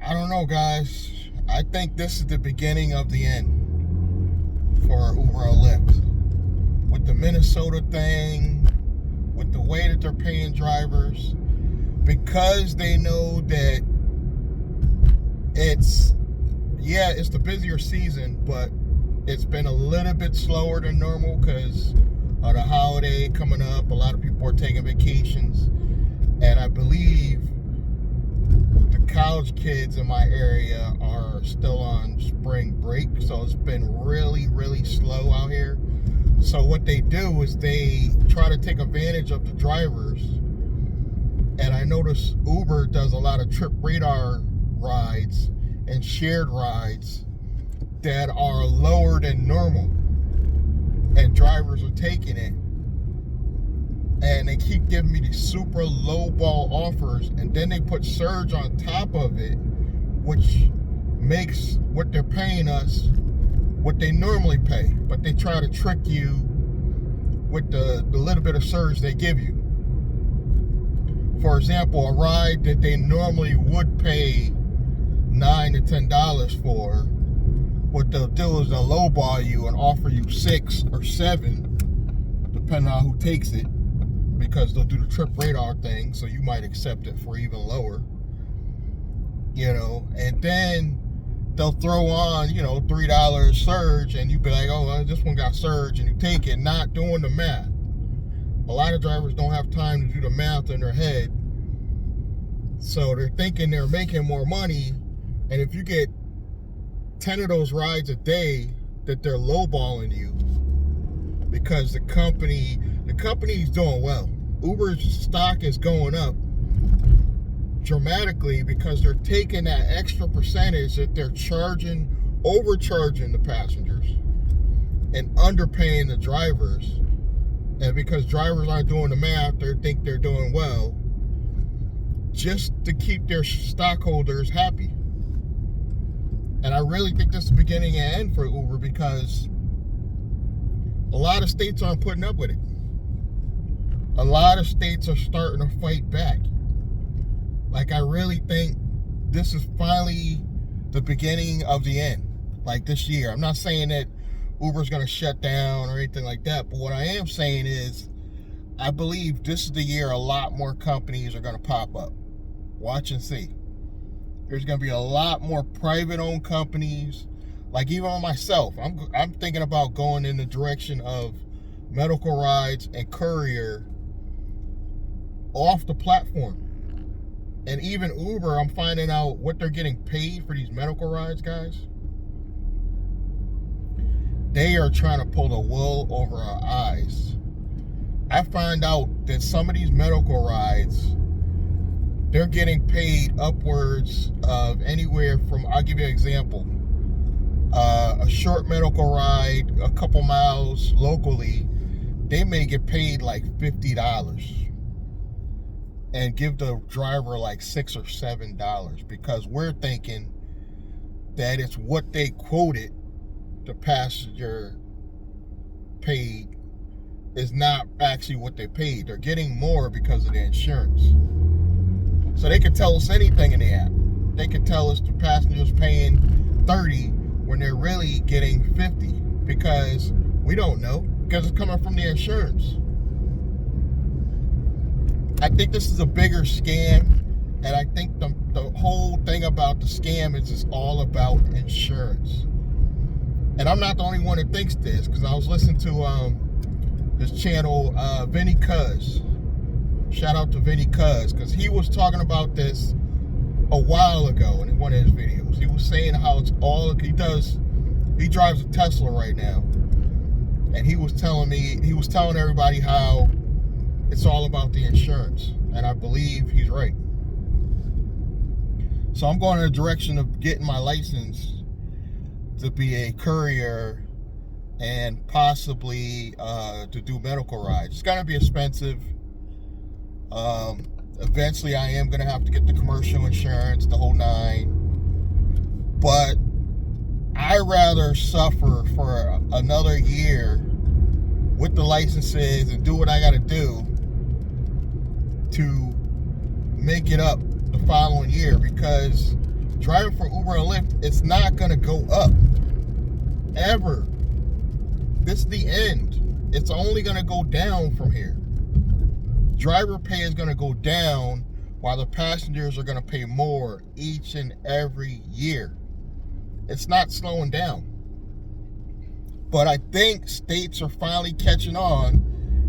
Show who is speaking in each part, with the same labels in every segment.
Speaker 1: I don't know, guys. I think this is the beginning of the end for Uber and Lyft. With the Minnesota thing, with the way that they're paying drivers, because they know that it's the busier season, but it's been a little bit slower than normal because of the holiday coming up. A lot of people are taking vacations, and I believe the college kids in my area are still on spring break, so it's been really, really slow out here. So what they do is they try to take advantage of the drivers, and I notice Uber does a lot of trip radar rides and shared rides that are lower than normal, and drivers are taking it, and they keep giving me these super low ball offers, and then they put surge on top of it, which makes what they're paying us what they normally pay, but they try to trick you with the little bit of surge they give you. For example, a ride that they normally would pay $9 to $10 for, what they'll do is they'll lowball you and offer you 6 or 7, depending on who takes it, because they'll do the trip radar thing, so you might accept it for even lower, and then they'll throw on, $3 surge, and you be like, oh, well, this one got surge, and you take it, not doing the math. A lot of drivers don't have time to do the math in their head, so they're thinking they're making more money, and if you get 10 of those rides a day, that they're lowballing you, because the company's doing well. Uber's stock is going up dramatically because they're taking that extra percentage that they're overcharging the passengers and underpaying the drivers. And because drivers aren't doing the math, they think they're doing well, just to keep their stockholders happy. And I really think this is the beginning and end for Uber, because a lot of states aren't putting up with it. A lot of states are starting to fight back. Like, I really think this is finally the beginning of the end, like this year. I'm not saying that Uber's going to shut down or anything like that, but what I am saying is I believe this is the year a lot more companies are going to pop up. Watch and see. There's going to be a lot more private-owned companies. Like, even on myself, I'm thinking about going in the direction of medical rides and courier off the platform. And even Uber, I'm finding out what they're getting paid for these medical rides, guys. They are trying to pull the wool over our eyes. I find out that some of these medical rides, they're getting paid upwards of anywhere from, I'll give you an example, a short medical ride, a couple miles locally, they may get paid like $50 and give the driver like $6 or $7, because we're thinking that it's what they quoted the passenger paid is not actually what they paid. They're getting more because of the insurance. So they could tell us anything in the app. They could tell us the passenger's paying 30 when they're really getting 50, because we don't know, because it's coming from the insurance. I think this is a bigger scam, and I think the whole thing about the scam is it's all about insurance. And I'm not the only one that thinks this, because I was listening to this channel, Vinny Cuz. Shout out to Vinny Cuz, because he was talking about this a while ago in one of his videos. He was saying how it's all, he drives a Tesla right now, and he was telling everybody how it's all about the insurance, and I believe he's right. So I'm going in the direction of getting my license to be a courier and possibly to do medical rides. It's gonna be expensive. Eventually I am gonna have to get the commercial insurance, the whole 9. But I'd rather suffer for another year with the licenses and do what I gotta do to make it up the following year, because driving for Uber and Lyft, it's not going to go up. Ever. This is the end. It's only going to go down from here. Driver pay is going to go down while the passengers are going to pay more each and every year. It's not slowing down. But I think states are finally catching on,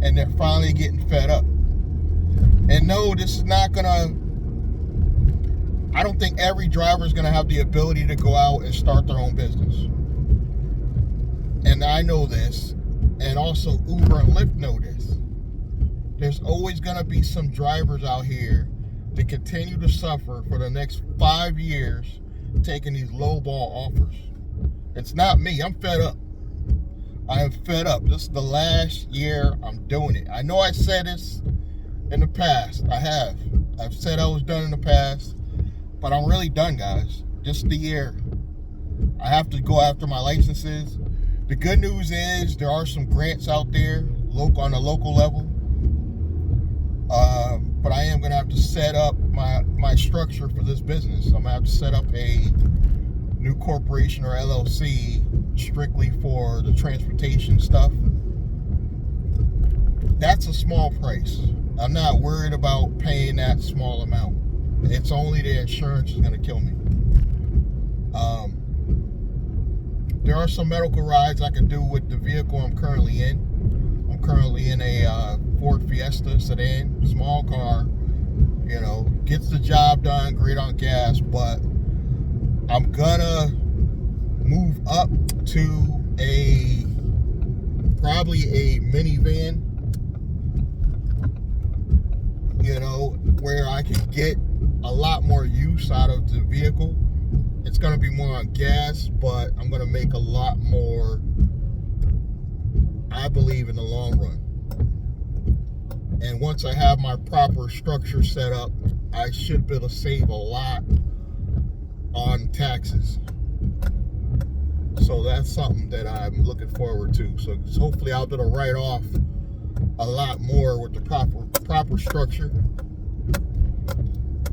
Speaker 1: and they're finally getting fed up. And no, this is not going to... I don't think every driver is going to have the ability to go out and start their own business. And I know this, and also Uber and Lyft know this. There's always going to be some drivers out here that continue to suffer for the next 5 years taking these lowball offers. It's not me. I'm fed up. I am fed up. This is the last year I'm doing it. I know I said this in the past. I have. I've said I was done in the past, but I'm really done, guys. Just the year. I have to go after my licenses. The good news is there are some grants out there on a local level. But I am going to have to set up my structure for this business. I'm going to have to set up a new corporation or LLC strictly for the transportation stuff. That's a small price. I'm not worried about paying that small amount. It's only the insurance is going to kill me. There are some medical rides I can do with the vehicle I'm currently in. I'm currently in a Ford Fiesta sedan, small car, you know, gets the job done, great on gas, but I'm gonna move up to probably a minivan, you know, where I can get a lot more use out of the vehicle. It's going to be more on gas, but I'm going to make a lot more, I believe, in the long run. And once I have my proper structure set up, I should be able to save a lot on taxes. So that's something that I'm looking forward to. So hopefully I'll be able to write off a lot more with the proper structure.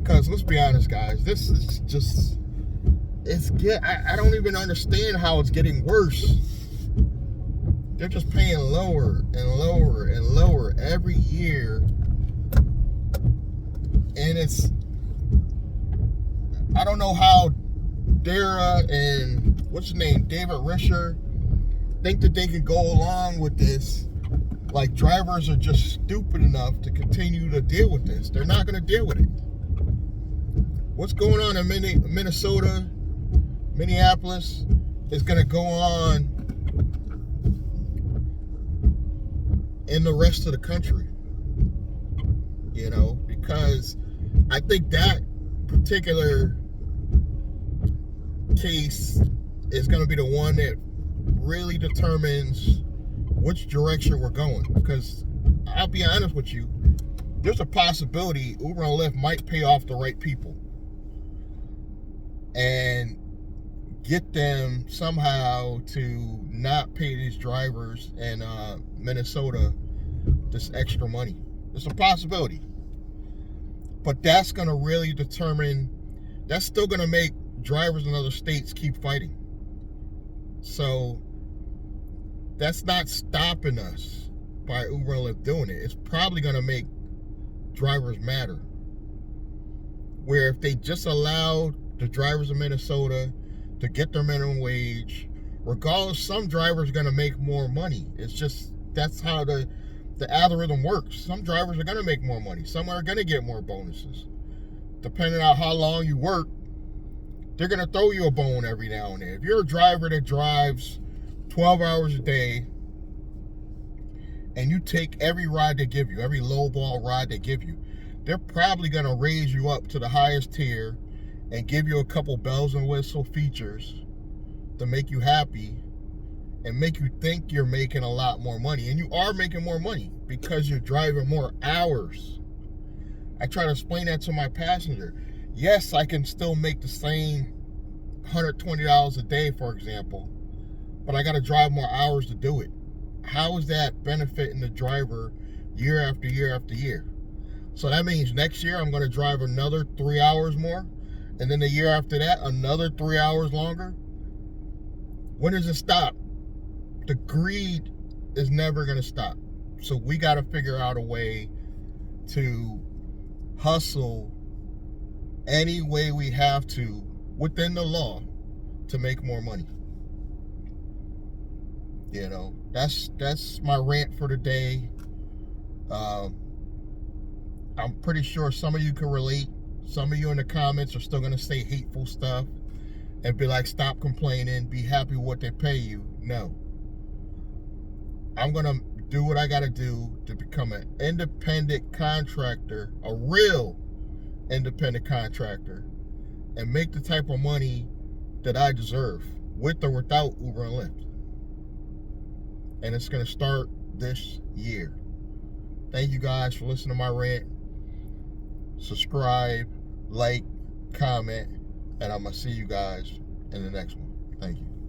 Speaker 1: Because let's be honest, guys, this is just... I don't even understand how it's getting worse. They're just paying lower and lower and lower every year. And it's... I don't know how Dara and, what's his name, David Risher, think that they can go along with this. Like, drivers are just stupid enough to continue to deal with this. They're not going to deal with it. What's going on in Minnesota, Minneapolis, is going to go on in the rest of the country. You know, because I think that particular case is going to be the one that really determines which direction we're going. Because I'll be honest with you, there's a possibility Uber and Lyft might pay off the right people and get them somehow to not pay these drivers in Minnesota this extra money. It's a possibility. But that's going to really determine, that's still going to make drivers in other states keep fighting. So that's not stopping us by Uber and Lyft doing it. It's probably going to make drivers matter. Where if they just allowed the drivers of Minnesota to get their minimum wage, regardless, some drivers are going to make more money. It's just, that's how the algorithm works. Some drivers are going to make more money. Some are going to get more bonuses. Depending on how long you work, they're going to throw you a bone every now and then. If you're a driver that drives 12 hours a day and you take every ride they give you, every lowball ride they give you, they're probably going to raise you up to the highest tier and give you a couple bells and whistle features to make you happy and make you think you're making a lot more money. And you are making more money because you're driving more hours. I try to explain that to my passenger. Yes, I can still make the same $120 a day, for example, but I got to drive more hours to do it. How is that benefiting the driver year after year after year? So that means next year I'm going to drive another 3 hours more, And then the year after that, another 3 hours longer. When does it stop? The greed is never going to stop. So we got to figure out a way to hustle any way we have to within the law to make more money. You know, that's my rant for the day. I'm pretty sure some of you can relate. Some of you in the comments are still going to say hateful stuff and be like, stop complaining, be happy with what they pay you. No. I'm going to do what I got to do to become an independent contractor, a real independent contractor, and make the type of money that I deserve, with or without Uber and Lyft. And it's going to start this year. Thank you guys for listening to my rant. Subscribe, like, comment, and I'm going to see you guys in the next one. Thank you.